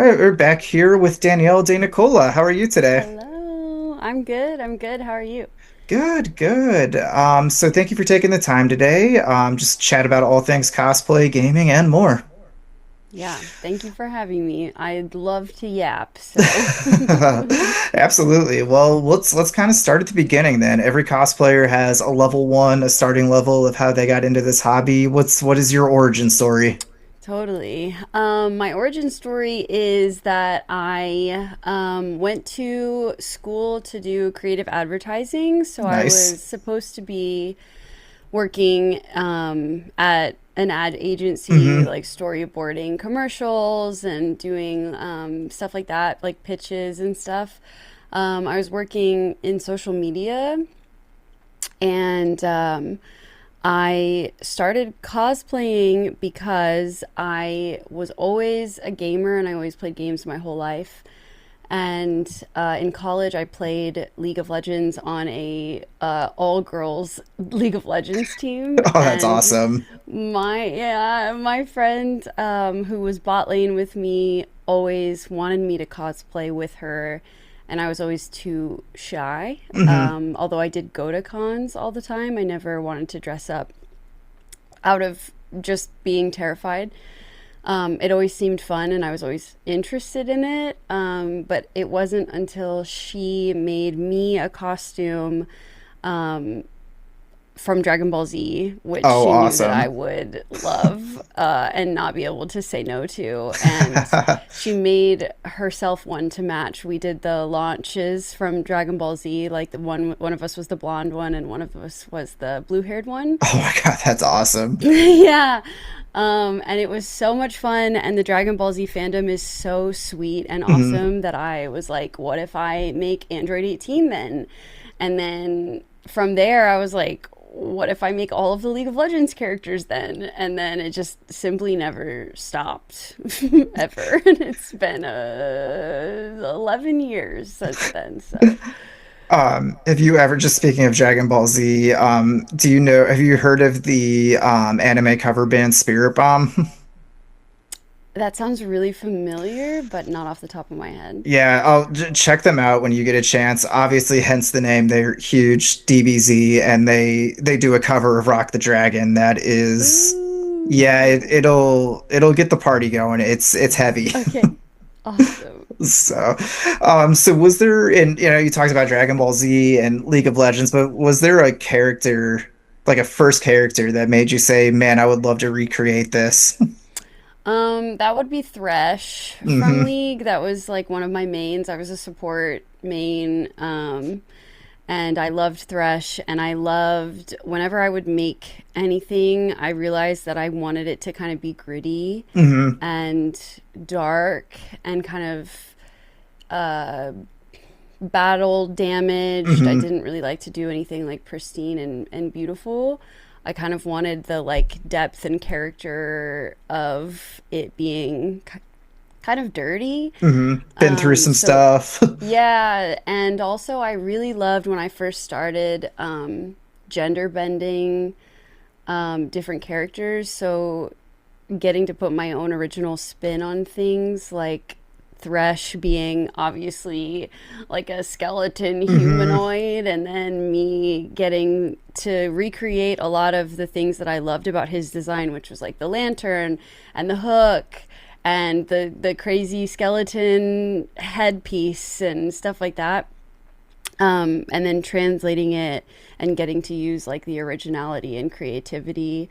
All right, we're back here with Danielle DeNicola. How are you today? Hello. I'm good. I'm good. How are you? Good, good. So thank you for taking the time today. Just chat about all things cosplay, gaming, and more. Yeah, thank you for having me. I'd love to yap, so. Absolutely. Well, let's kind of start at the beginning then. Every cosplayer has a level one, a starting level of how they got into this hobby. What is your origin story? Totally. My origin story is that I went to school to do creative advertising. So I was Nice. supposed to be working at an ad agency, Hmm. like storyboarding commercials and doing stuff like that, like pitches and stuff. I was working in social media and I started cosplaying because I was always a gamer and I always played games my whole life. And in college, I played League of Legends on a all girls League of Legends team. Oh, that's And awesome. my friend who was bot lane with me always wanted me to cosplay with her, and I was always too shy. Hmm. Although I did go to cons all the time, I never wanted to dress up out of just being terrified. It always seemed fun and I was always interested in it. But it wasn't until she made me a costume from Dragon Ball Z, which Oh, she knew that I awesome. would love and not be able to say no to. And she made herself one to match. We did the launches from Dragon Ball Z, like the one of us was the blonde one and one of us was the blue haired one. Oh my God, that's awesome. Yeah. And it was so much fun. And the Dragon Ball Z fandom is so sweet and Hmm. awesome that I was like, what if I make Android 18 then? And then from there, I was like, what if I make all of the League of Legends characters then? And then it just simply never stopped ever. And it's been 11 years since then. So. Have you ever, just speaking of Dragon Ball Z, do you know, have you heard of the anime cover band Spirit Bomb? That sounds really familiar, but not off the top of my head. Yeah, I'll check them out when you get a chance. Obviously, hence the name. They're huge DBZ, and they do a cover of Rock the Dragon that is, yeah, Ooh. it'll get the party going. It's heavy. Okay. Awesome. So, so was there, and you talked about Dragon Ball Z and League of Legends, but was there a character, like a first character that made you say, "Man, I would love to recreate this"? That would be Thresh from Hmm. League. That was like one of my mains. I was a support main. And I loved Thresh, and I loved whenever I would make anything, I realized that I wanted it to kind of be gritty Hmm. and dark and kind of uh, battle damaged. I Hmm. didn't really like to do anything like pristine and beautiful. I kind of wanted the like depth and character of it being kind of dirty. Hmm. Been through some So stuff. yeah, and also I really loved when I first started gender bending different characters. So getting to put my own original spin on things, like Thresh being obviously like a skeleton Hmm. humanoid, and then me getting to recreate a lot of the things that I loved about his design, which was like the lantern and the hook and the crazy skeleton headpiece and stuff like that. And then translating it and getting to use like the originality and creativity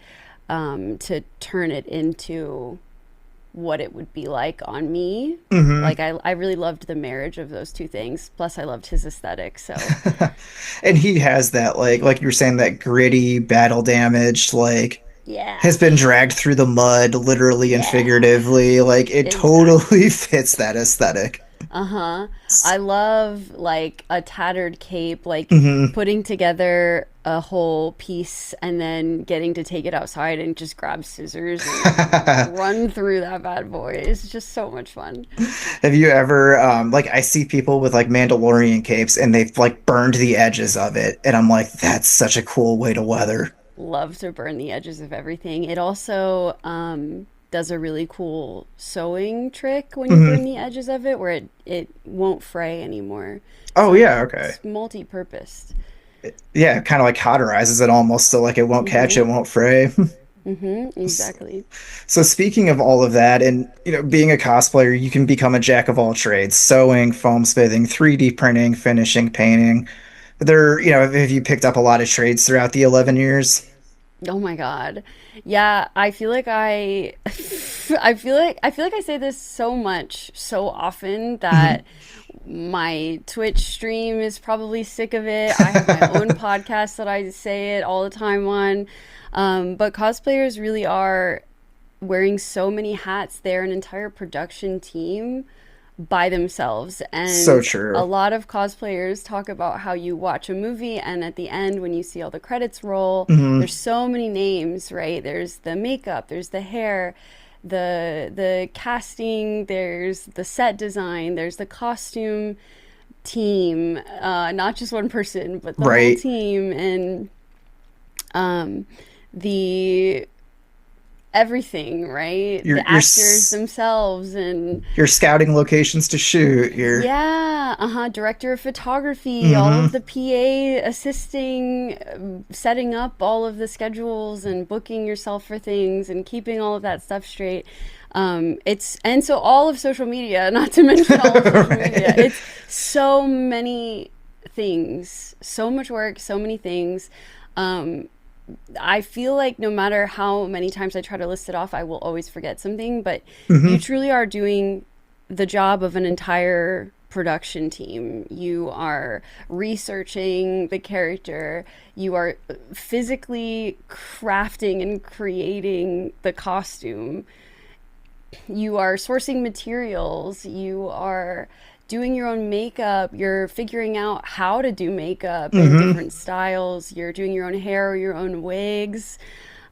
to turn it into what it would be like on me. Hmm. Like I really loved the marriage of those two things. Plus, I loved his aesthetic. So And he has that like you were saying, that gritty battle damaged, like yeah, has been dragged through the mud, literally and yeah, figuratively. Like it totally exactly. fits that aesthetic. Uh huh. I love like a tattered cape, like Hmm. putting together a whole piece and then getting to take it outside and just grab scissors and run through that bad boy. It's just so much fun. Have you ever like I see people with like Mandalorian capes and they've like burned the edges of it, and I'm like, that's such a cool way to weather. Love to burn the edges of everything. It also does a really cool sewing trick when you burn Hmm. the edges of it, where it won't fray anymore. Oh So yeah, okay. it's multi-purposed. Yeah, it kind of like cauterizes it almost so like it won't catch, Mm-hmm. it won't fray. Mm-hmm. Exactly. So speaking of all of that, and being a cosplayer, you can become a jack of all trades: sewing, foam smithing, 3D printing, finishing, painting. There, have you picked up a lot of trades throughout the 11 years? Oh my God. Yeah, I feel like I feel like I say this so much so often that my Twitch stream is probably sick of it. I have my own podcast that I say it all the time on. But cosplayers really are wearing so many hats. They're an entire production team by themselves. So And a true. lot of cosplayers talk about how you watch a movie and at the end, when you see all the credits roll, Hmm. there's so many names, right? There's the makeup, there's the hair, the casting, there's the set design, there's the costume team, not just one person, but the whole Right. team, and um, the everything, right? You're The you're actors s- themselves, and you're scouting locations to shoot. You're yeah, director of photography, all hmm of the PA assisting, setting up all of the schedules and booking yourself for things and keeping all of that stuff straight. It's and so all of social media, not to mention all of social media. right. It's so many things, so much work, so many things. Um, I feel like no matter how many times I try to list it off, I will always forget something. But you Hmm. truly are doing the job of an entire production team. You are researching the character. You are physically crafting and creating the costume. You are sourcing materials. You are doing your own makeup. You're figuring out how to do makeup in Hmm. different styles. You're doing your own hair or your own wigs.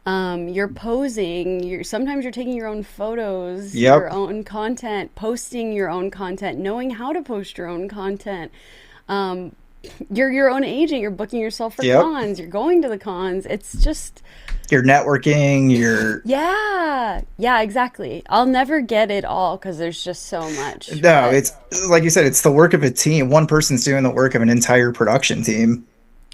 You're posing. Sometimes you're taking your own photos, your Yep. own content, posting your own content, knowing how to post your own content. Um, you're your own agent. You're booking yourself for Yep. cons. You're going to the cons. It's just You're networking. You're yeah, yeah, exactly. I'll never get it all because there's just so much. no. But It's like you said. It's the work of a team. One person's doing the work of an entire production team.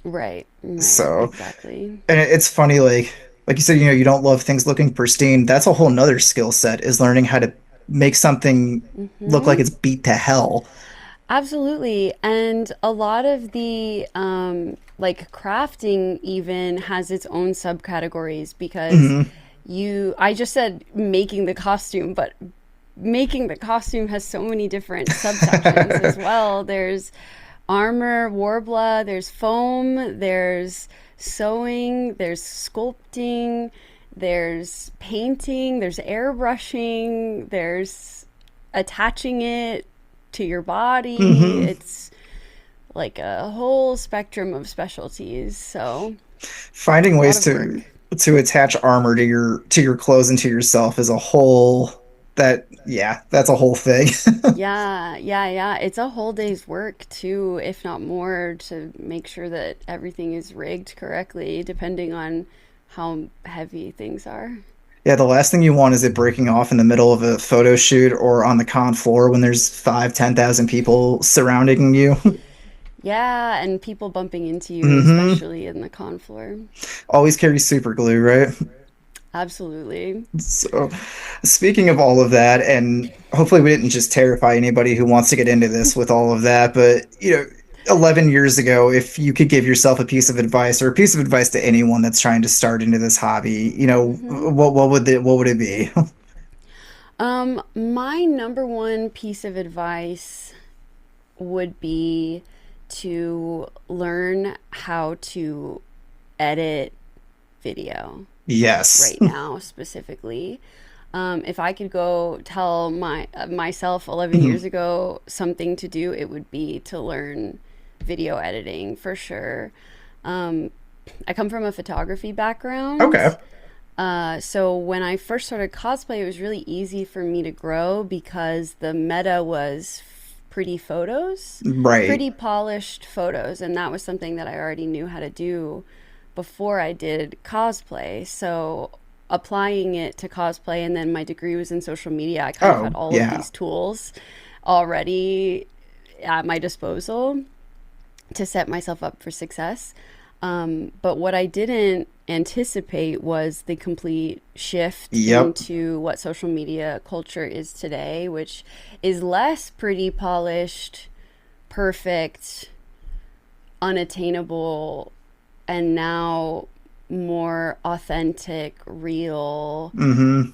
right, right, So, exactly. and it's funny, like you said, you don't love things looking pristine. That's a whole nother skill set, is learning how to make something look like Hmm. it's beat to hell. Absolutely. And a lot of the like crafting even has its own subcategories because Hmm. I just said making the costume, but making the costume has so many different subsections as well. There's armor, warbler, there's foam, there's sewing, there's sculpting, there's painting, there's airbrushing, there's attaching it to your body. Hmm. It's like a whole spectrum of specialties. So, Finding a lot ways of work. to attach armor to your clothes and to yourself is a whole that yeah, that's a whole thing. Yeah, yeah, yeah. It's a whole day's work too, if not more, to make sure that everything is rigged correctly, depending on how heavy things are. Yeah, the last thing you want is it breaking off in the middle of a photo shoot or on the con floor when there's 5, 10,000 people surrounding you. Yeah, and people bumping into you, Hmm. especially in the con floor. Always carry super glue, right? Absolutely. So, speaking of all of that, and hopefully we didn't just terrify anybody who wants to get into this with all of that, but 11 years ago, if you could give yourself a piece of advice or a piece of advice to anyone that's trying to start into this hobby, Hmm. what would it be? My number one piece of advice would be to learn how to edit video Yes. right now specifically. If I could go tell myself 11 years ago something to do, it would be to learn video editing for sure. Um, I come from a photography Okay. background. So when I first started cosplay, it was really easy for me to grow because the meta was pretty photos, Right. pretty polished photos, and that was something that I already knew how to do before I did cosplay. So applying it to cosplay, and then my degree was in social media, I kind of had Oh, all of yeah. these tools already at my disposal to set myself up for success. But what I didn't anticipate was the complete shift Yep. into what social media culture is today, which is less pretty polished, perfect, unattainable, and now more authentic, real, Mm-hmm.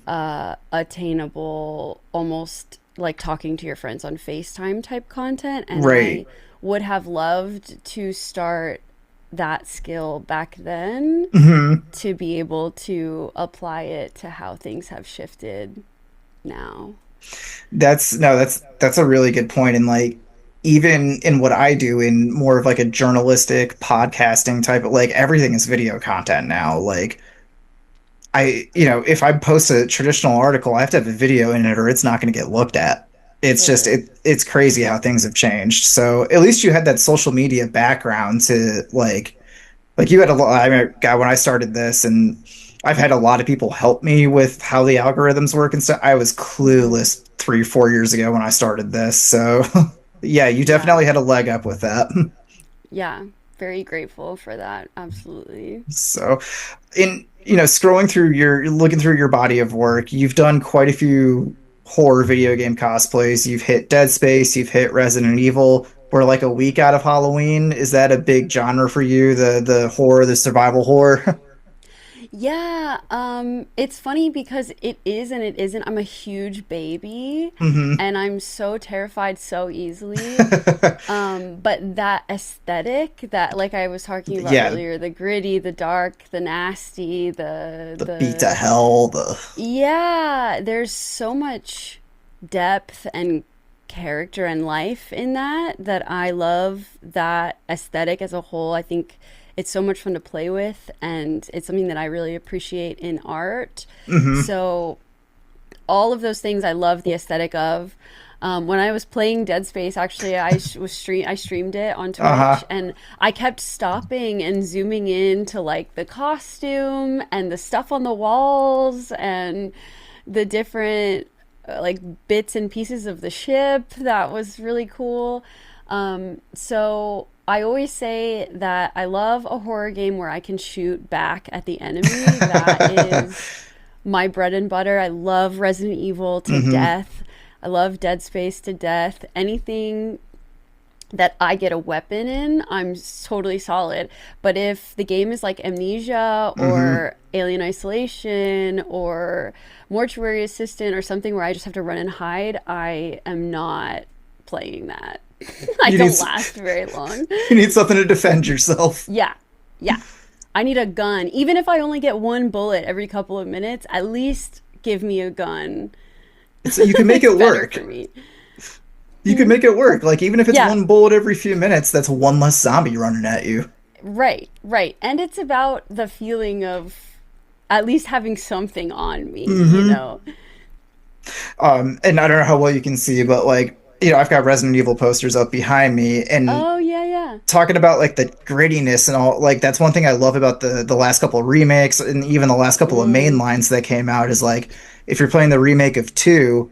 attainable, almost like talking to your friends on FaceTime type content. And Right. I would have loved to start that skill back then Mm-hmm. to be able to apply it to how things have shifted now. That's no, that's a really good point. And like even in what I do in more of like a journalistic podcasting type of like everything is video content now. Like if I post a traditional article, I have to have a video in it or it's not going to get looked at. It's just Totally. it's crazy how things have changed. So at least you had that social media background to like you had a lot. I mean, God, when I started this, and I've had a lot of people help me with how the algorithms work and stuff. I was Mm-hmm. clueless 3, 4 years ago when I started this. So yeah, you Yeah. definitely had a leg up with that. Yeah. Very grateful for that. Absolutely. So in scrolling through your looking through your body of work, you've done quite a few horror video game cosplays. You've hit Dead Space, you've hit Resident Evil. We're like a week out of Halloween. Is that a big genre for you? The horror, the survival horror? Yeah, it's funny because it is and it isn't. I'm a huge baby Hmm. and I'm so terrified so easily. But that aesthetic that like I was talking about Yeah, earlier, the gritty, the dark, the nasty, the beat to hell, the yeah, there's so much depth and character and life in that I love that aesthetic as a whole. I think it's so much fun to play with and it's something that I really appreciate in art. hmm. So all of those things I love the aesthetic of. When I was playing Dead Space, actually, I streamed it on Twitch, Uh-huh. and I kept stopping and zooming in to like the costume and the stuff on the walls and the different like bits and pieces of the ship. That was really cool. So I always say that I love a horror game where I can shoot back at the enemy. That is my bread and butter. I love Resident Evil to Hmm. death. I love Dead Space to death. Anything that I get a weapon in, I'm totally solid. But if the game is like Amnesia Hmm. or Alien Isolation or Mortuary Assistant or something where I just have to run and hide, I am not playing that. I You need don't last very long. you need something to defend yourself. Yeah, yeah. I need a gun. Even if I only get one bullet every couple of minutes, at least give me a gun. So you can make It's it better for work. me. You can make it work. Like even if it's Yeah, one bullet every few minutes, that's one less zombie running at you. right, right. And it's about the feeling of at least having something on me, you Hmm. know? And I don't know how well you can see, but like, I've got Resident Evil posters up behind me and Oh, yeah, yeah. talking about like the grittiness and all, like that's one thing I love about the last couple of remakes and even the last couple of main Mm, lines that came out is like if you're playing the remake of 2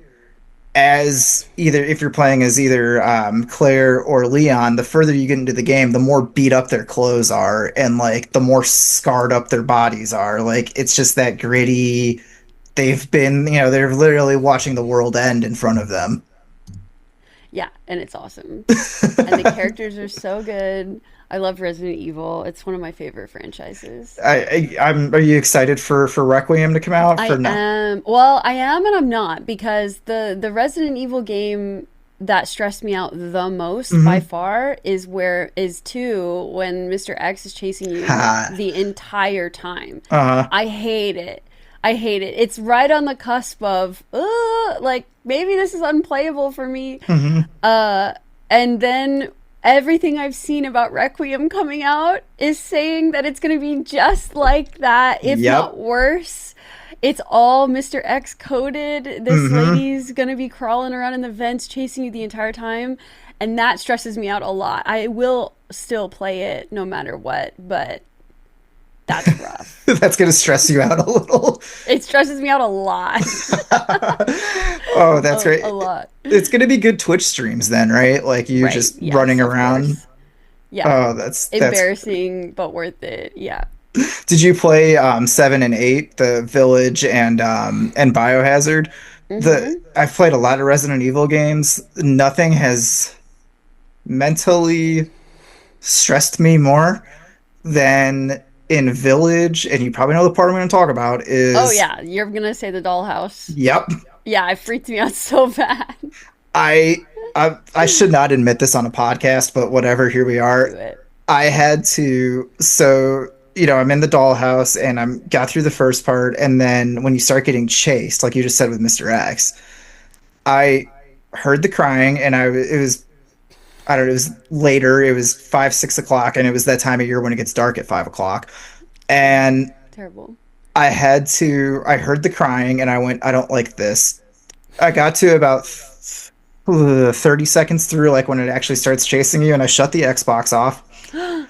as either if you're playing as either Claire or Leon, the further you get into the game, the more beat up their clothes are and like the more scarred up their bodies are. Like it's just that gritty. They've been, they're literally watching the world end in front of them. yeah, and it's awesome. And the characters are so good. I love Resident Evil. It's one of my favorite franchises. I'm. Are you excited for Requiem to come out? For I no. am. Well, I am and I'm not because the Resident Evil game that stressed me out the most by Hmm. far is 2 when Mr. X is chasing you Ha. the entire time. Uh. I hate it. I hate it. It's right on the cusp of like maybe this is unplayable for me. Hmm. And then everything I've seen about Requiem coming out is saying that it's going to be just like that, if Yep. not worse. It's all Mr. X coded. This Hmm. lady's going to be crawling around in the vents chasing you the entire time. And that stresses me out a lot. I will still play it no matter what, but That's rough. That's gonna stress you out a little. It stresses me out a lot. Oh, that's A great. lot. It's gonna be good Twitch streams then, right? Like you Right. just running Yes, of around. course. Yeah. Oh, that's Embarrassing, but worth it. Yeah. Did you play 7 and 8, the Village and Biohazard? The Mm-hmm. I've played a lot of Resident Evil games. Nothing has mentally stressed me more than in Village, and you probably know the part I'm going to talk about Oh is yeah, you're gonna say the dollhouse. yep. Yeah, it freaked me out so bad. I I should not admit this on a podcast, but whatever, here we Do are. it. I had to, so I'm in the dollhouse and I'm got through the first part, and then when you start getting chased, like you just said with Mr. X, I heard the crying, and it was, I don't know, it was later, it was 5, 6 o'clock, and it was that time of year when it gets dark at 5 o'clock. Oh, And terrible. I heard the crying and I went, I don't like this. I got to about 30 seconds through, like when it actually starts chasing you, and I shut the Xbox off and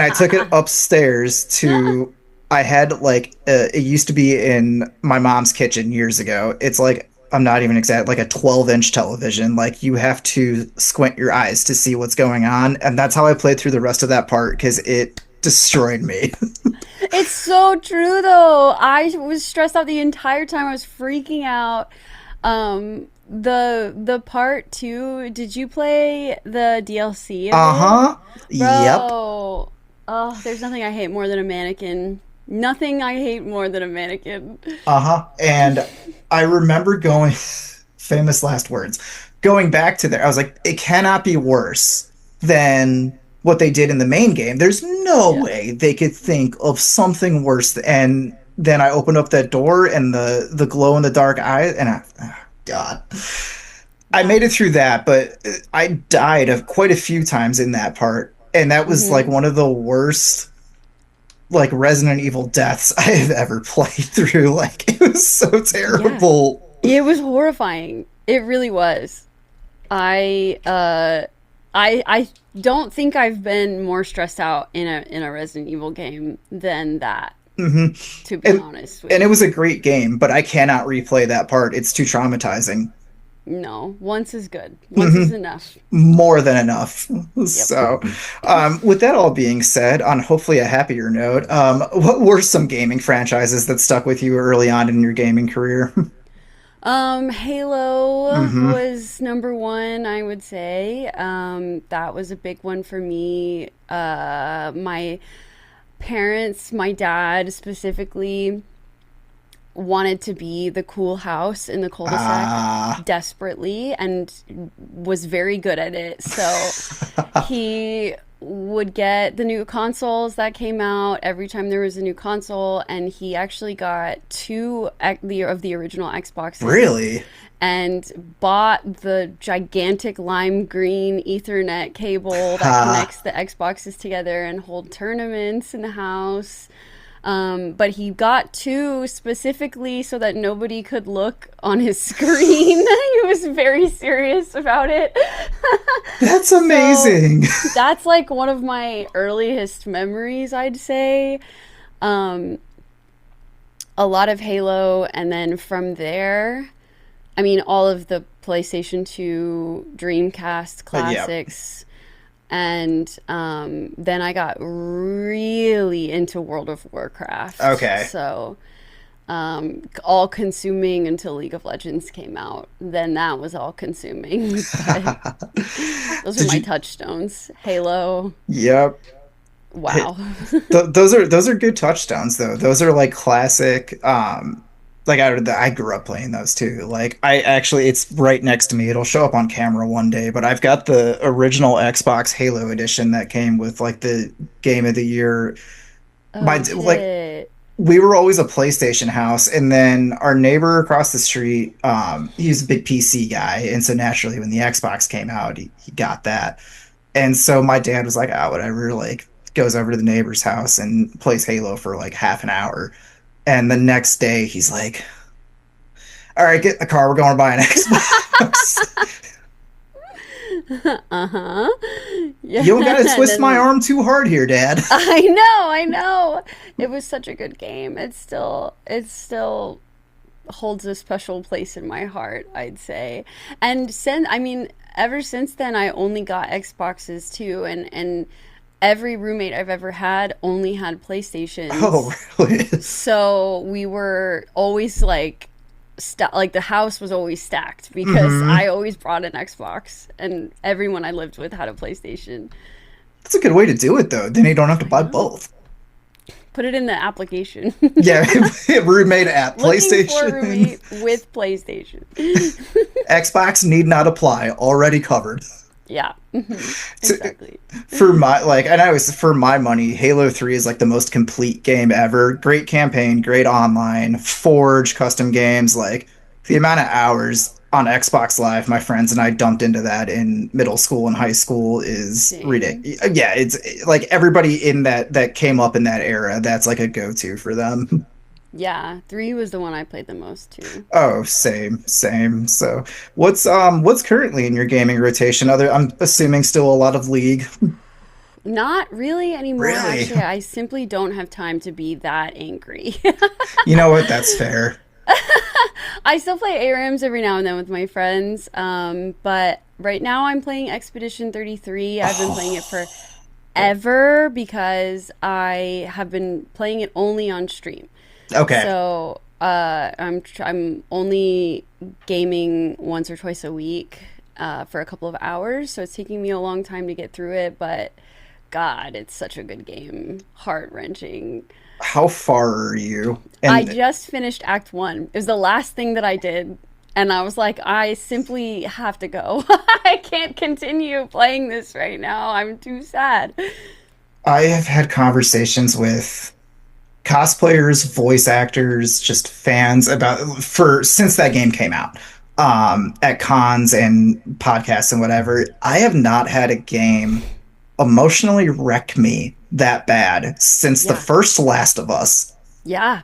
I took it upstairs to. I had like it used to be in my mom's kitchen years ago. It's like I'm not even exact, like a 12-inch television. Like you have to squint your eyes to see what's going on, and that's how I played through the rest of that part because it destroyed me. It's so true though. I was stressed out the entire time. I was freaking out. The part two, did you play the DLC of it? Uh-huh. Yep. Bro. Oh, there's nothing I hate more than a mannequin. Nothing I hate more than a mannequin. Uh-huh. And I remember going, famous last words, going back to there. I was like, it cannot be worse than what they did in the main game. There's no Yeah. way they could think of something worse. And then I opened up that door and the glow in the dark eyes, and oh, God. I Yeah. made it through that, but I died of quite a few times in that part. And that was like Mm-hmm. one of the worst like Resident Evil deaths I have ever played through. Like it was so Yeah. terrible. It was horrifying. It really was. I I don't think I've been more stressed out in a Resident Evil game than that, Hmm. to be And honest and with it was you. a great game, but I cannot replay that part. It's too traumatizing. No, once is good. Once Hmm. is enough. More than enough. Yep. So, with that all being said, on hopefully a happier note, what were some gaming franchises that stuck with you early on in your gaming career? Halo Hmm. was number one, I would say. That was a big one for me. My parents, my dad specifically, wanted to be the cool house in the cul-de-sac Ah. desperately and was very good at it. So he would get the new consoles that came out every time there was a new console, and he actually got of the original Xboxes Really? and bought the gigantic lime green Ethernet cable that Ha. connects the Xboxes together and hold tournaments in the house. But he got two specifically so that nobody could look on his screen. He was very serious about it. That's So amazing. that's like one of my earliest memories, I'd say. Um, a lot of Halo, and then from there, I mean, all of the PlayStation 2 Dreamcast Yeah. classics. And then I got really into World of Warcraft. Okay. So all consuming until League of Legends came out. Then that was all consuming. But those are Did my you? touchstones. Halo. Yep. Wow. Those are good touchdowns though. Those are like classic. Like I grew up playing those too. Like I actually, it's right next to me. It'll show up on camera one day. But I've got the original Xbox Halo edition that came with like the Game of the Year. My Oh like shit. we were always a PlayStation house, and then our neighbor across the street, he's a big PC guy, and so naturally when the Xbox came out, he got that. And so my dad was like, "Oh, whatever." Like goes over to the neighbor's house and plays Halo for like half an hour. And the next day he's like, "All right, get in the car. We're going to buy an Xbox." Uh-huh. Yeah. You don't gotta And twist my then arm too hard here, Dad. I know. It was such a good game. It still holds a special place in my heart, I'd say. And I mean, ever since then, I only got Xboxes too, and every roommate I've ever had only had Oh, PlayStations. really? So we were always like, like the house was always stacked because Hmm. I always brought an Xbox, and everyone I lived with had a PlayStation. That's a good way to do it, though. Then you don't have to I buy know. both. Put it in the application. Yeah, roommate app, Looking for a PlayStation, roommate with PlayStation. Xbox need not apply. Already covered. Yeah, To- exactly. for my like, and I was for my money, Halo 3 is like the most complete game ever. Great campaign, great online, Forge custom games. Like the amount of hours on Xbox Live my friends and I dumped into that in middle school and high school is Same. ridiculous. Yeah, it's like everybody in that came up in that era. That's like a go-to for them. Yeah, three was the one I played the most too. Oh, same, same. So, what's currently in your gaming rotation? Other, I'm assuming still a lot of League. Not really anymore, Really? actually. I simply don't have time to be that angry. You know what? That's fair. I still play ARAMs every now and then with my friends, but right now I'm playing Expedition 33. I've been playing it for ever because I have been playing it only on stream. Okay. So I'm only gaming once or twice a week for a couple of hours. So it's taking me a long time to get through it, but God, it's such a good game. Heart wrenching. How far are you? I And just finished Act One. It was the last thing that I did. And I was like, I simply have to go. I can't continue playing this right now. I'm too sad. I have had conversations with cosplayers, voice actors, just fans about for since that game came out. At cons and podcasts and whatever, I have not had a game emotionally wreck me that bad since the Yeah. first Last of Us. Yeah.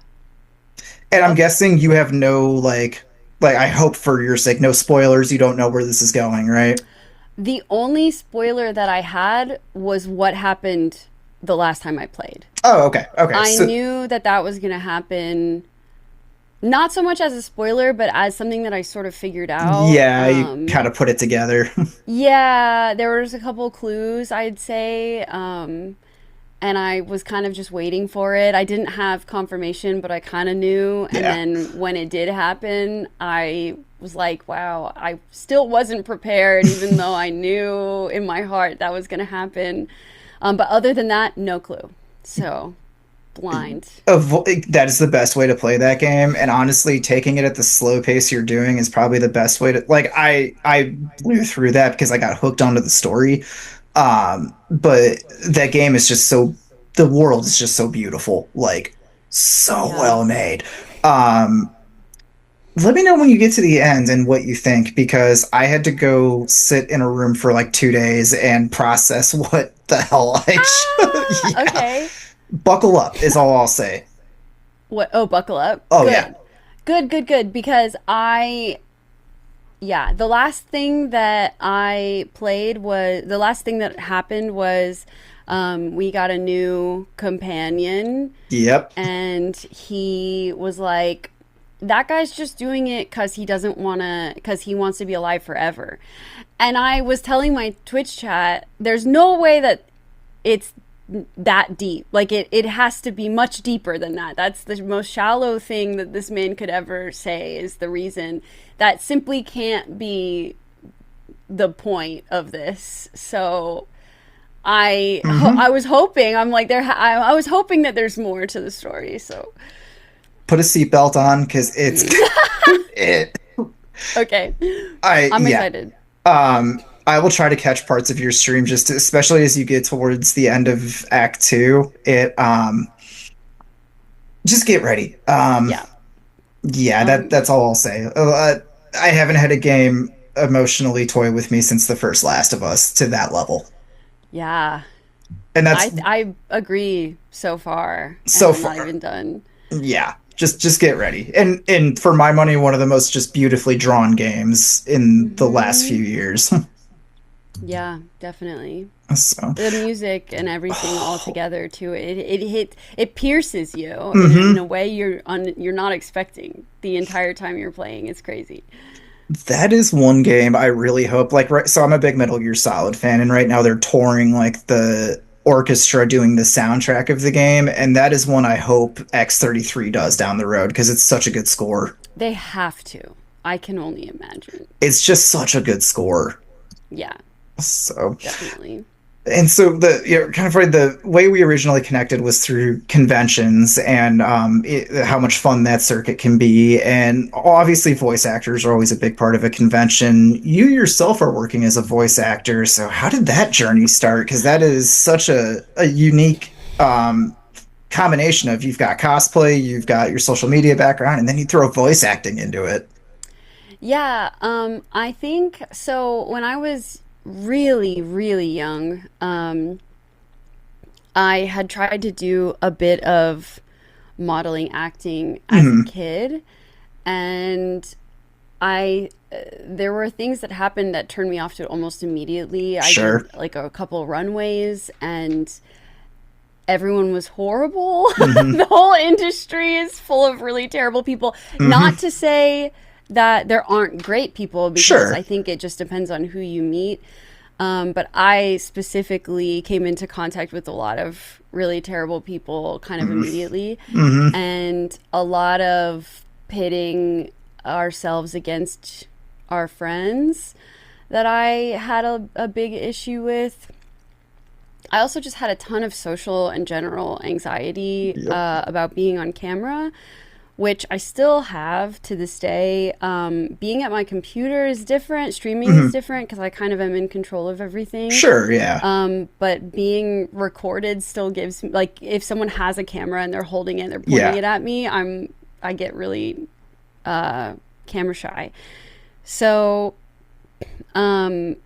And I'm Yep. guessing you have no like I hope for your sake, no spoilers. You don't know where this is going, right? The only spoiler that I had was what happened the last time I played. Oh, okay. Okay. I So knew that that was going to happen, not so much as a spoiler, but as something that I sort of figured out. yeah, you kind of put it together. Yeah, there was a couple clues, I'd say. And I was kind of just waiting for it. I didn't have confirmation, but I kind of knew. And Yeah. then when it did happen, I was like, wow, I still wasn't prepared, even though I knew in my heart that was going to happen. But other than that, no clue. So, blind. That is the best way to play that game. And honestly, taking it at the slow pace you're doing is probably the best way to like I blew through that because I got hooked onto the story. But that game is just so the world is just so beautiful, like so Yeah. well made. Um, Let me know when you get to the end and what you think, because I had to go sit in a room for like 2 days and process what the hell I should. Ah, Yeah, okay. buckle up is all I'll say. What? Oh, buckle up. Oh yeah. Good. Good, good, good. Because yeah, the last thing that I played was the last thing that happened was we got a new companion, Yep. and he was like, that guy's just doing it because he doesn't want to, because he wants to be alive forever. And I was telling my Twitch chat, there's no way that it's that deep. Like it has to be much deeper than that. That's the most shallow thing that this man could ever say is the reason. That simply can't be the point of this. So I was hoping, I'm like I was hoping that there's more to the story. So Put a seatbelt on because it's it. okay, I I'm yeah. excited. I will try to catch parts of your stream, just especially as you get towards the end of Act Two. It just get ready. Yeah. Yeah, Um, that's all I'll say. I haven't had a game emotionally toy with me since the first Last of Us to that level, yeah. and that's I agree so far, and so I'm not far. even done. Yeah, just get ready. And for my money, one of the most just beautifully drawn games in the last Hmm. few years. Yeah, definitely. So, The music and everything all oh, together too. It pierces you in a hmm. way you're not expecting the entire time you're playing. It's crazy. That is one game I really hope. Like, right, so I'm a big Metal Gear Solid fan, and right now they're touring like the orchestra doing the soundtrack of the game, and that is one I hope X33 does down the road because it's such a good score. They have to. I can only imagine. It's just such a good score. Yeah, So, definitely. and so the kind of right, the way we originally connected was through conventions and how much fun that circuit can be. And obviously, voice actors are always a big part of a convention. You yourself are working as a voice actor, so how did that journey start? Because that is such a unique combination of you've got cosplay, you've got your social media background, and then you throw voice acting into it. Yeah, I think so. When I was really, really young, I had tried to do a bit of modeling acting as a Mhm. kid, and I there were things that happened that turned me off to it almost immediately. I did Sure. like a couple runways, and everyone was horrible. Hmm. The whole industry is full of really terrible people. Not Hmm. to say that there aren't great people, because I Sure. think it just depends on who you meet. But I specifically came into contact with a lot of really terrible people kind of immediately, Hmm. and a lot of pitting ourselves against our friends that I had a big issue with. I also just had a ton of social and general anxiety Yep. about being on camera, which I still have to this day. Being at my computer is different, streaming is Hmm. different because I kind of am in control of everything. Sure, yeah. But being recorded still gives me, like, if someone has a camera and they're holding it, they're pointing Yeah. it at me, I get really camera shy. So, um,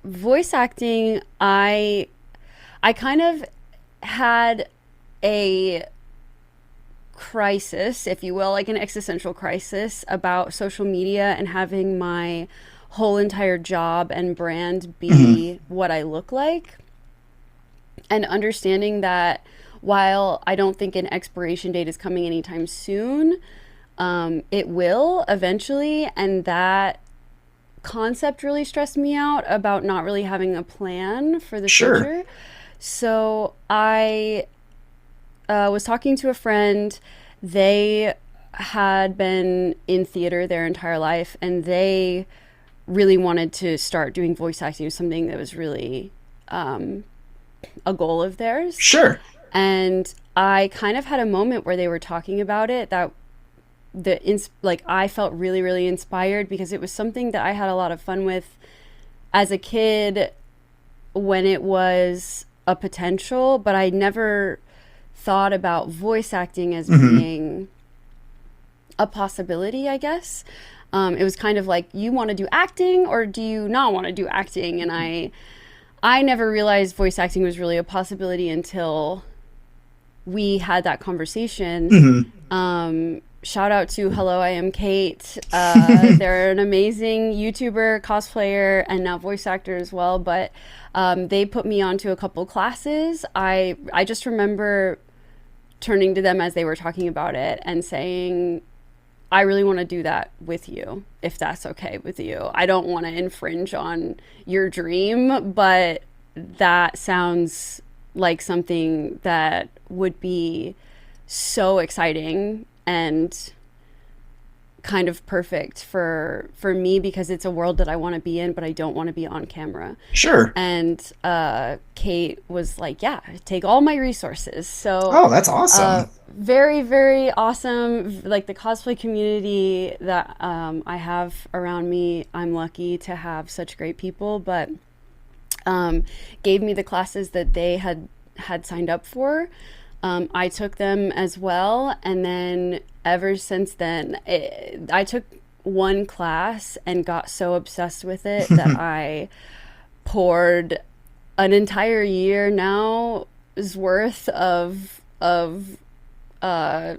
voice acting, I kind of had a crisis, if you will, like an existential crisis about social media and having my whole entire job and brand Hmm. be what I look like, and understanding that while I don't think an expiration date is coming anytime soon, it will eventually, and that concept really stressed me out about not really having a plan for the Sure. future. So I was talking to a friend. They had been in theater their entire life, and they really wanted to start doing voice acting. It was something that was really a goal of theirs. Sure. And I kind of had a moment where they were talking about it that like I felt really, really inspired, because it was something that I had a lot of fun with as a kid when it was a potential, but I never thought about voice acting as Hmm. being a possibility, I guess. It was kind of like, you want to do acting or do you not want to do acting? And I never realized voice acting was really a possibility until we had that conversation. Hmm. Shout out to Hello, I Am Kate. They're an amazing YouTuber, cosplayer, and now voice actor as well. But they put me onto a couple classes. I just remember turning to them as they were talking about it and saying, I really want to do that with you, if that's okay with you. I don't want to infringe on your dream, but that sounds like something that would be so exciting and kind of perfect for me, because it's a world that I want to be in, but I don't want to be on camera. Sure. And Kate was like, "Yeah, take all my resources." So, Oh, that's awesome. very, very awesome. Like the cosplay community that I have around me, I'm lucky to have such great people. But gave me the classes that they had signed up for. I took them as well, and then ever since then, I took one class and got so obsessed with it that I poured an entire year now's worth of I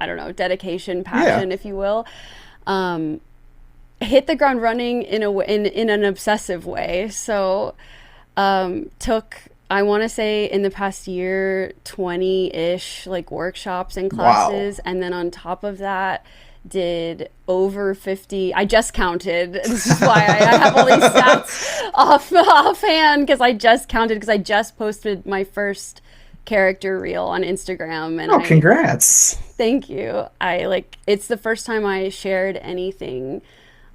don't know, dedication, Yeah. passion, if you will. Um, hit the ground running in an obsessive way. So took, I want to say, in the past year, 20-ish like workshops and Wow. classes, and then on top of that did over 50. I just counted. This is why I have all these stats offhand, because I just counted, because I just posted my first character reel on Instagram, and Oh, I congrats. thank you. I like, it's the first time I shared anything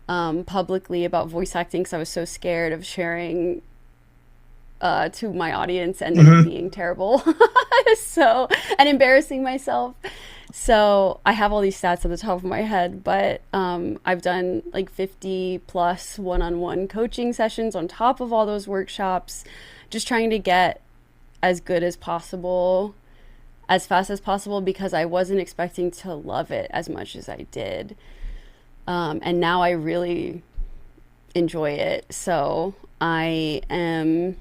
publicly about voice acting, because I was so scared of sharing to my audience and then it Hmm. being terrible. So, and embarrassing myself. So I have all these stats at the top of my head, but I've done like 50 plus one-on-one coaching sessions on top of all those workshops, just trying to get as good as possible, as fast as possible, because I wasn't expecting to love it as much as I did. And now I really enjoy it. So I am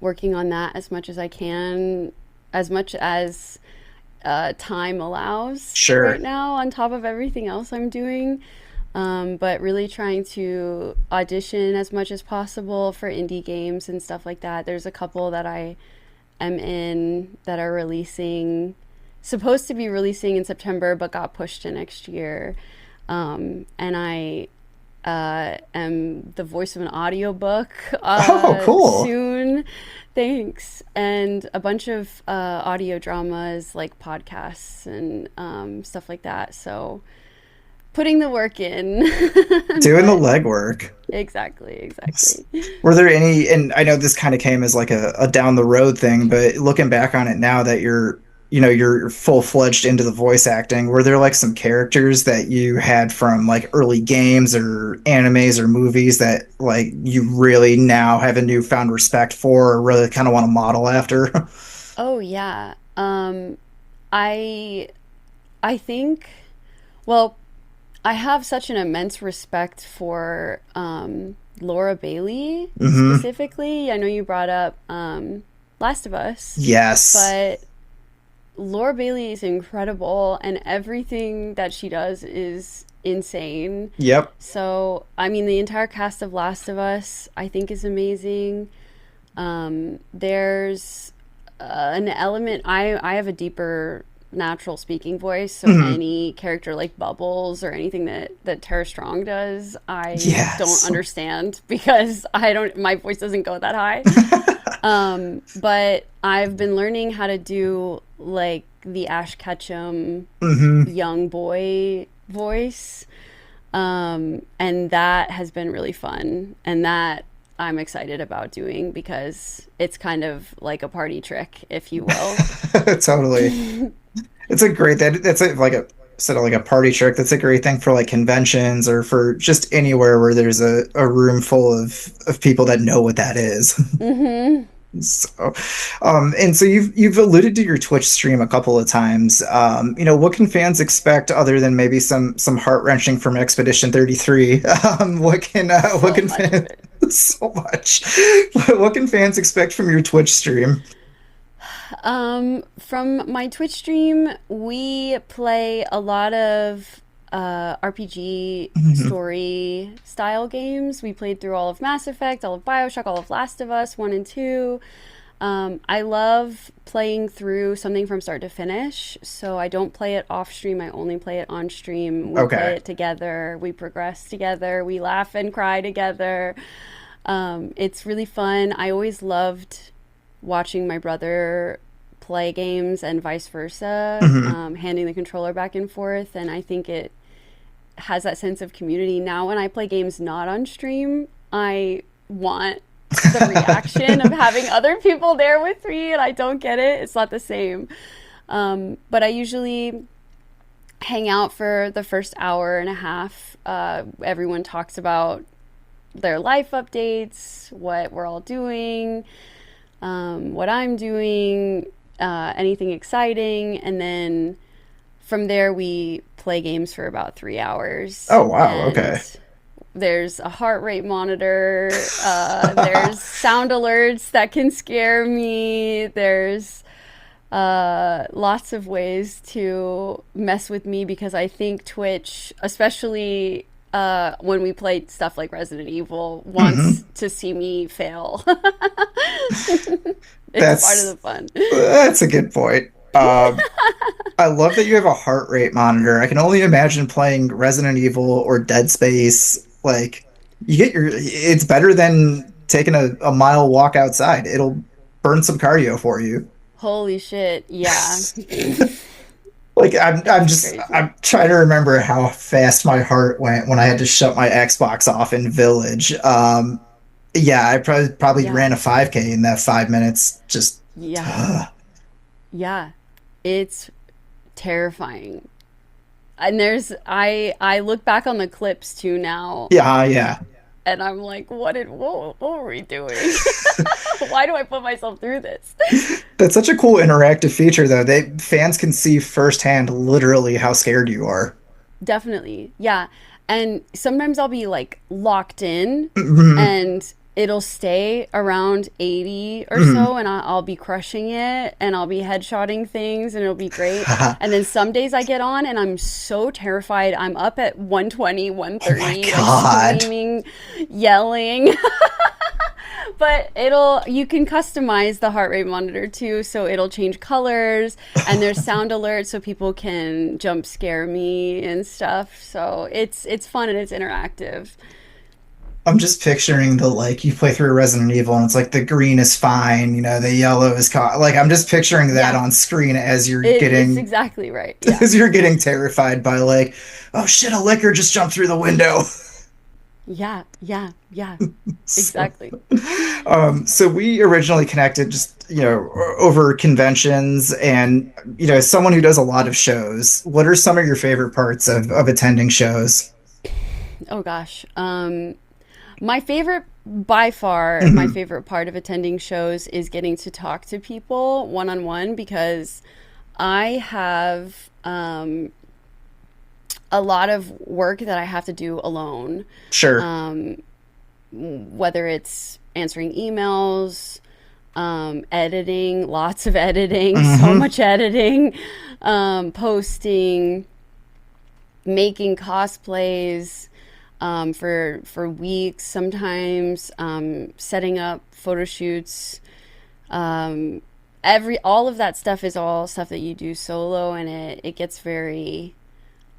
working on that as much as I can, as much as time allows right Sure. now, on top of everything else I'm doing. But really trying to audition as much as possible for indie games and stuff like that. There's a couple that I am in that are supposed to be releasing in September, but got pushed to next year. And I am the voice of an audiobook Oh, cool. soon. Thanks. And a bunch of audio dramas, like podcasts and stuff like that. So putting the work in. Doing the But legwork. exactly, exactly. Were there any, and I know this kind of came as like a down the road thing, but looking back on it now that you're full-fledged into the voice acting, were there like some characters that you had from like early games or animes or movies that like you really now have a newfound respect for or really kind of want to model after? Oh yeah. I I think, well, I have such an immense respect for Laura Bailey Hmm. specifically. I know you brought up Last of Us, Yes. but Laura Bailey is incredible, and everything that she does is insane. Yep. So, I mean, the entire cast of Last of Us, I think, is amazing. There's an element. I have a deeper natural speaking voice, so Hmm. any character like Bubbles or anything that Tara Strong does, I don't Yes. understand because I don't. My voice doesn't go that high. But I've been learning how to do like the Ash Ketchum Hmm. young boy voice. And that has been really fun. And that I'm excited about doing because it's kind of like a party trick, if you will. Totally. It's a great that's a, like a sort of like a party trick. That's a great thing for like conventions or for just anywhere where there's a room full of people that know what that is. Mm-hmm. So, and so you've alluded to your Twitch stream a couple of times. What can fans expect other than maybe some heart wrenching from Expedition 33? What So can much of fans it. so much? What can fans expect from your Twitch stream? From my Twitch stream, we play a lot of RPG Mhm. story style games. We played through all of Mass Effect, all of Bioshock, all of Last of Us 1 and 2. I love playing through something from start to finish. So I don't play it off stream, I only play it on stream. We play Okay. it together, we progress together, we laugh and cry together. It's really fun. I always loved watching my brother play games and vice versa, Mhm. handing the controller back and forth. And I think it has that sense of community. Now, when I play games not on stream, I want the reaction of having other people there with me, and I don't get it. It's not the same. But I usually hang out for the first hour and a half. Everyone talks about their life updates, what we're all doing, what I'm doing, anything exciting, and then from there we play games for about 3 hours. Oh wow, And okay. there's a heart rate monitor. There's sound alerts that can scare me. There's lots of ways to mess with me because I think Twitch, especially when we play stuff like Resident Evil, wants Hmm. to see me fail. It's part of That's the fun. that's a good point. I love that you have a heart rate monitor. I can only imagine playing Resident Evil or Dead Space. Like, it's better than taking a mile walk outside. It'll burn some cardio for you. Holy shit, yeah. Like, It's crazy. I'm trying to remember how fast my heart went when I had to shut my Xbox off in Village. Yeah, I probably Yeah, ran a 5K in that 5 minutes. Just, yeah, yeah. It's terrifying. And I look back on the clips too now, yeah. and I'm like, what were we doing? Why do I put myself through this? That's such a cool interactive feature, though. Fans can see firsthand, literally, how scared you are. Definitely. Yeah. And sometimes I'll be like locked in Mhm, and it'll stay around 80 or mhm. so and I'll be crushing it and I'll be headshotting things and it'll be great. And then some days I get on and I'm so terrified. I'm up at 120, Oh my 130, like God. screaming, yelling. But it'll you can customize the heart rate monitor too, so it'll change colors and there's sound alerts so people can jump scare me and stuff. So it's fun and it's interactive. I'm just picturing like you play through Resident Evil and it's like the green is fine, the yellow is like I'm just picturing that Yeah, on screen as you're it's getting exactly right. Yeah. as you're getting terrified by like, oh shit, a licker just jumped through the window. Yeah, yeah, yeah. So, Exactly. so we originally connected just, over conventions and, as someone who does a lot of shows, what are some of your favorite parts of attending shows? Oh gosh. My favorite, by far, my Hmm. favorite part of attending shows is getting to talk to people one on one because I have a lot of work that I have to do alone, Sure. whether it's answering emails, editing, lots of editing, so Hmm. much editing, posting, making cosplays for weeks, sometimes setting up photo shoots. Every all of that stuff is all stuff that you do solo, and it gets very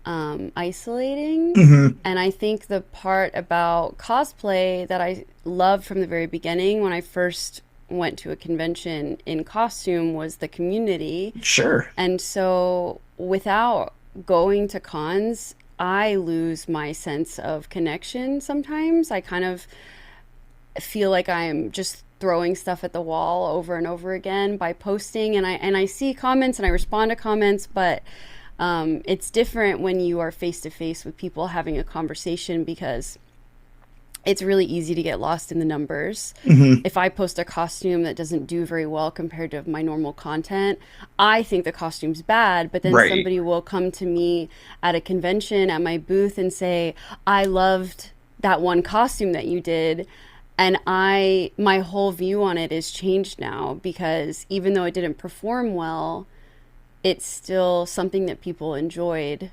isolating. Hmm. And I think the part about cosplay that I loved from the very beginning when I first went to a convention in costume was the community. Sure. And so without going to cons, I lose my sense of connection sometimes. I kind of feel like I'm just throwing stuff at the wall over and over again by posting and I see comments and I respond to comments, but it's different when you are face to face with people having a conversation because it's really easy to get lost in the numbers. Hmm. If I post a costume that doesn't do very well compared to my normal content, I think the costume's bad, but then Right. somebody will come to me at a convention at my booth and say, I loved that one costume that you did. And my whole view on it is changed now because even though it didn't perform well, it's still something that people enjoyed.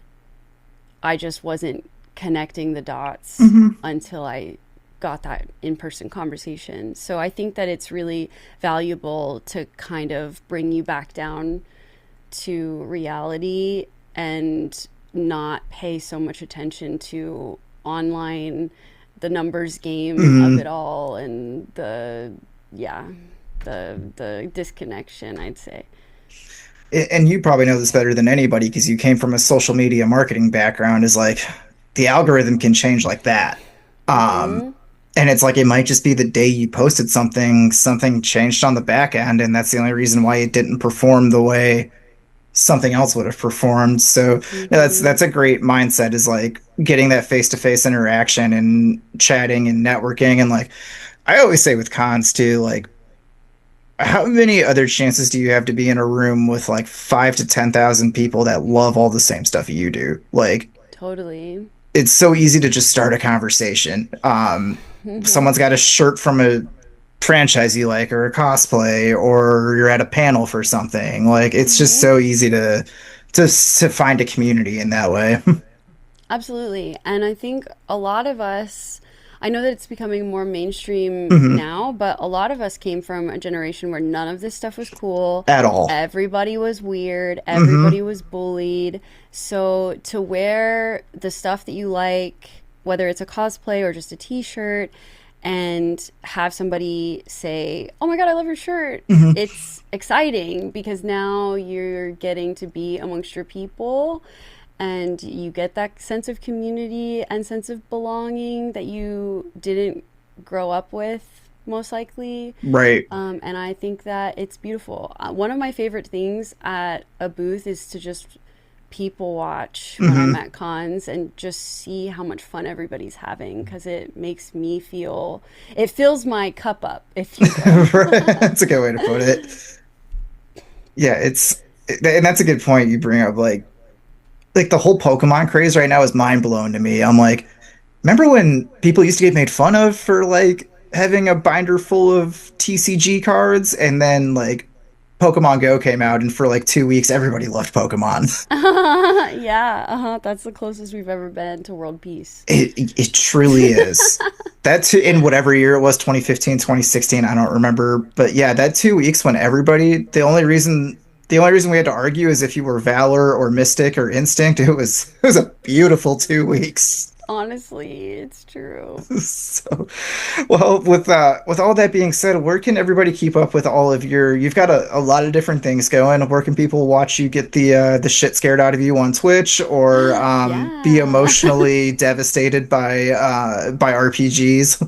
I just wasn't connecting the dots Hmm. until I got that in person conversation. So I think that it's really valuable to kind of bring you back down to reality and not pay so much attention to online, the numbers game of it Hmm. all, and yeah, the disconnection, I'd say. And you probably know this better than anybody because you came from a social media marketing background, is like the algorithm can change like that. Um, Mm-hmm. and it's like it might just be the day you posted something changed on the back end, and that's the only reason why it didn't perform the way something else would have performed. So yeah, Mm-hmm. that's a great mindset, is like getting that face-to-face interaction and chatting and networking. And like I always say with cons too, like how many other chances do you have to be in a room with like 5 to 10,000 people that love all the same stuff you do? Like, Totally. it's so easy to just start a conversation. Someone's got a shirt from a franchise you like or a cosplay or you're at a panel for something. Like it's just Hmm. so easy to find a community in that way. Absolutely. And I think a lot of us, I know that it's becoming more mainstream Mhm. now, but a lot of us came from a generation where none of this stuff was cool. At all. Everybody was weird. Hmm. Everybody was bullied. So to wear the stuff that you like, whether it's a cosplay or just a t shirt, and have somebody say, "Oh my God, I love your shirt." Hmm. It's exciting because now you're getting to be amongst your people and you get that sense of community and sense of belonging that you didn't grow up with, most likely. Right. And I think that it's beautiful. One of my favorite things at a booth is to just people watch when I'm Hmm. at cons and just see how much fun everybody's having because it makes me feel, it fills my cup up, if you will. That's a good way to put it. Yeah, and that's a good point you bring up. Like the whole Pokemon craze right now is mind blowing to me. I'm like, remember when people used to get made fun of for like having a binder full of TCG cards, and then like Pokemon Go came out, and for like 2 weeks, everybody loved Pokemon. Yeah, that's the closest we've ever been to world peace. It truly is. That's in whatever year it was, 2015, 2016, I don't remember. But yeah, that 2 weeks when everybody, the only reason we had to argue is if you were Valor or Mystic or Instinct. It was a beautiful 2 weeks. Honestly, it's true. So, well, with all that being said, where can everybody keep up with all of you've got a lot of different things going. Where can people watch you get the shit scared out of you on Twitch or be Yeah. emotionally devastated by RPGs?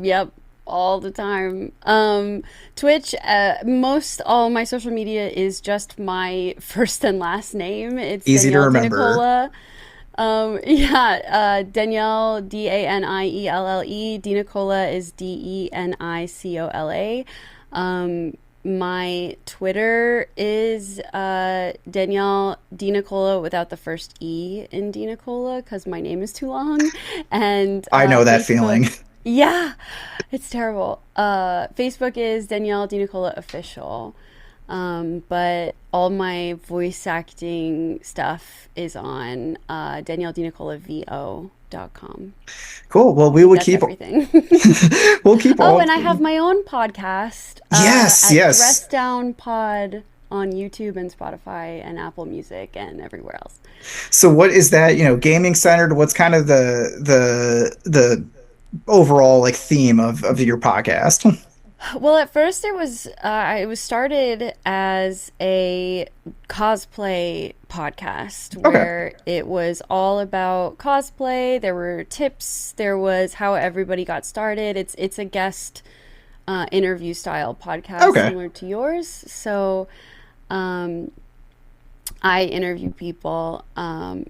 Yep, all the time. Twitch, most all my social media is just my first and last name. It's Easy to Danielle remember. DeNicola. Yeah, Danielle Danielle. DeNicola is Denicola. My Twitter is Danielle DeNicola without the first E in DeNicola because my name is too long. And I know that Facebook, feeling. yeah, it's terrible. Facebook is Danielle DeNicola official. But all my voice acting stuff is on DanielleDeNicolaVO.com. Cool. Well, I think that's everything. we'll keep Oh, all. and I have my own podcast Yes, at yes. Dress Down Pod on YouTube and Spotify and Apple Music and everywhere else. So what is that, gaming centered? What's kind of the overall like theme of your podcast? Well, at first it was started as a cosplay podcast Okay. where it was all about cosplay. There were tips. There was how everybody got started. It's a guest interview style podcast Okay. similar to yours. So um, I interview people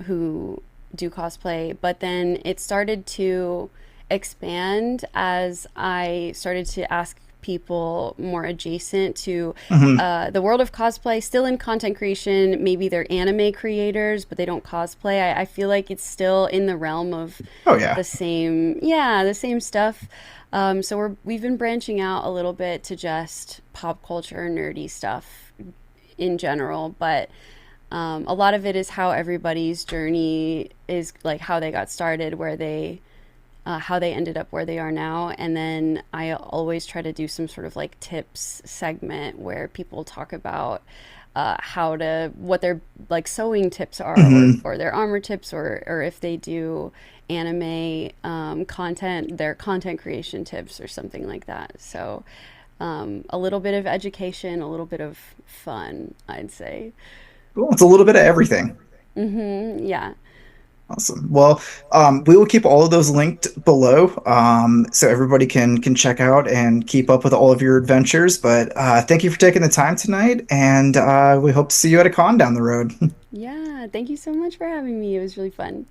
who do cosplay, but then it started to expand as I started to ask people more adjacent to Hmm. the world of cosplay, still in content creation. Maybe they're anime creators, but they don't cosplay. I feel like it's still in the realm of Oh yeah. the same, yeah, the same stuff. So we've been branching out a little bit to just pop culture, nerdy stuff in general, but a lot of it is how everybody's journey is, like how they got started, where they how they ended up where they are now. And then I always try to do some sort of like tips segment where people talk about what their like sewing tips are, Hmm. or their armor tips, or if they do anime content, their content creation tips or something like that. So a little bit of education, a little bit of fun, I'd say. Cool. It's a little bit of everything. Yeah. Awesome. Well, we will keep all of those linked below, so everybody can check out and keep up with all of your adventures. But thank you for taking the time tonight, and we hope to see you at a con down the road. Yeah. Thank you so much for having me. It was really fun.